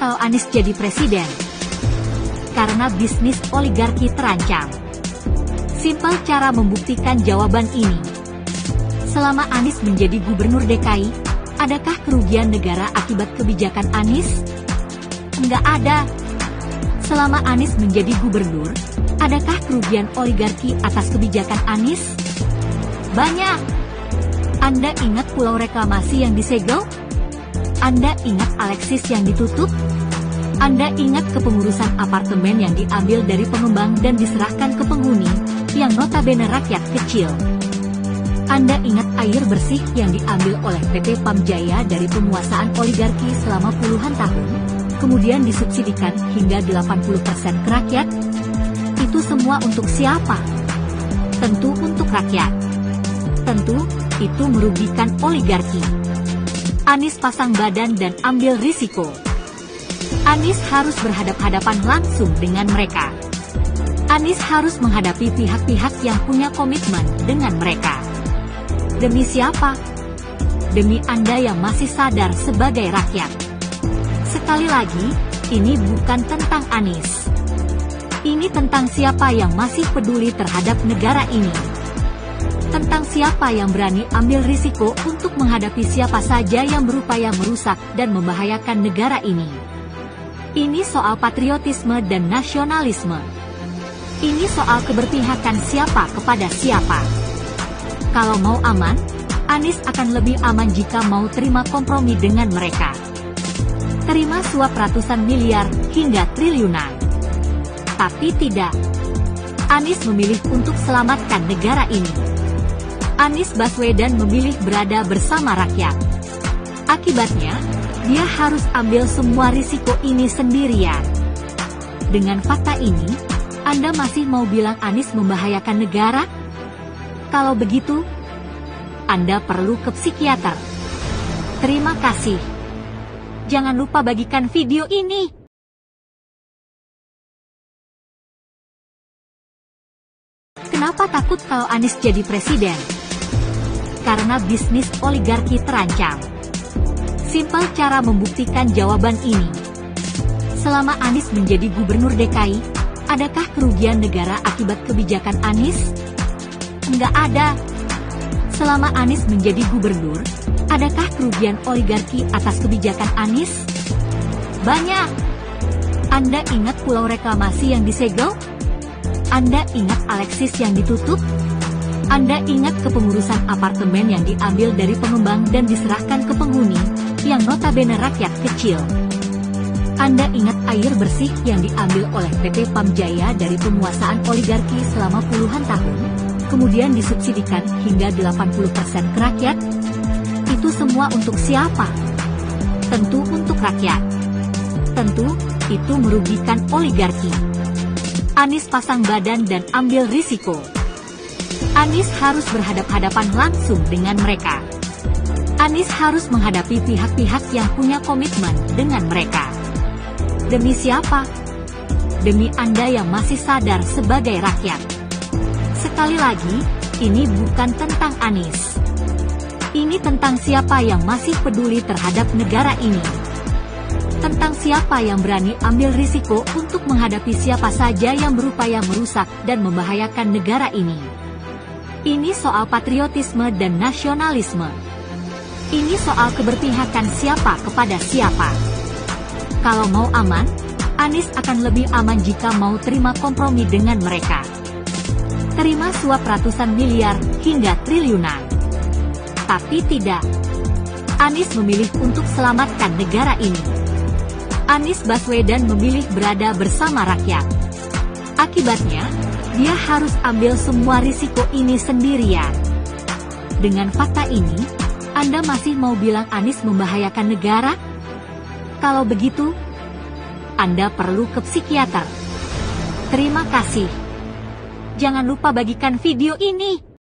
kalau Anies jadi presiden? Karena bisnis oligarki terancam. Simpel cara membuktikan jawaban ini. Selama Anies menjadi gubernur DKI, adakah kerugian negara akibat kebijakan Anies? Enggak ada. Selama Anies menjadi gubernur, adakah kerugian oligarki atas kebijakan Anies? Banyak. Anda ingat pulau reklamasi yang disegel? Anda ingat Alexis yang ditutup? Anda ingat kepengurusan apartemen yang diambil dari pengembang dan diserahkan ke penghuni, yang notabene rakyat kecil? Anda ingat air bersih yang diambil oleh PT Pam Jaya dari penguasaan oligarki selama puluhan tahun, kemudian disubsidikan hingga 80% ke rakyat? Itu semua untuk siapa? Tentu untuk rakyat. Tentu, itu merugikan oligarki. Anies pasang badan dan ambil risiko. Anies harus berhadap-hadapan langsung dengan mereka. Anies harus menghadapi pihak-pihak yang punya komitmen dengan mereka. Demi siapa? Demi Anda yang masih sadar sebagai rakyat. Sekali lagi, ini bukan tentang Anies. Ini tentang siapa yang masih peduli terhadap negara ini. Tentang siapa yang berani ambil risiko untuk menghadapi siapa saja yang berupaya merusak dan membahayakan negara ini. Ini soal patriotisme dan nasionalisme. Ini soal keberpihakan siapa kepada siapa. Kalau mau aman, Anies akan lebih aman jika mau terima kompromi dengan mereka. Terima suap ratusan miliar hingga triliunan. Tapi tidak. Anies memilih untuk selamatkan negara ini. Anies Baswedan memilih berada bersama rakyat. Akibatnya, dia harus ambil semua risiko ini sendirian. Dengan fakta ini, Anda masih mau bilang Anies membahayakan negara? Kalau begitu, Anda perlu ke psikiater. Terima kasih. Jangan lupa bagikan video ini. Kenapa takut kalau Anies jadi presiden? Karena bisnis oligarki terancam. Simpel cara membuktikan jawaban ini. Selama Anies menjadi gubernur DKI, adakah kerugian negara akibat kebijakan Anies? Enggak ada. Selama Anies menjadi gubernur, adakah kerugian oligarki atas kebijakan Anies? Banyak. Anda ingat pulau reklamasi yang disegel? Anda ingat Alexis yang ditutup? Anda ingat kepengurusan apartemen yang diambil dari pengembang dan diserahkan ke penghuni, yang notabene rakyat kecil? Anda ingat air bersih yang diambil oleh PT Pam Jaya dari penguasaan oligarki selama puluhan tahun, kemudian disubsidikan hingga 80% ke rakyat? Itu semua untuk siapa? Tentu untuk rakyat. Tentu, itu merugikan oligarki. Anies pasang badan dan ambil risiko. Anies harus berhadap-hadapan langsung dengan mereka. Anies harus menghadapi pihak-pihak yang punya komitmen dengan mereka. Demi siapa? Demi Anda yang masih sadar sebagai rakyat. Sekali lagi, ini bukan tentang Anies. Ini tentang siapa yang masih peduli terhadap negara ini. Tentang siapa yang berani ambil risiko untuk menghadapi siapa saja yang berupaya merusak dan membahayakan negara ini. Ini soal patriotisme dan nasionalisme. Ini soal keberpihakan siapa kepada siapa. Kalau mau aman, Anies akan lebih aman jika mau terima kompromi dengan mereka. Terima suap ratusan miliar hingga triliunan. Tapi tidak. Anies memilih untuk selamatkan negara ini. Anies Baswedan memilih berada bersama rakyat. Akibatnya, dia harus ambil semua risiko ini sendirian. Dengan fakta ini, Anda masih mau bilang Anies membahayakan negara? Kalau begitu, Anda perlu ke psikiater. Terima kasih. Jangan lupa bagikan video ini.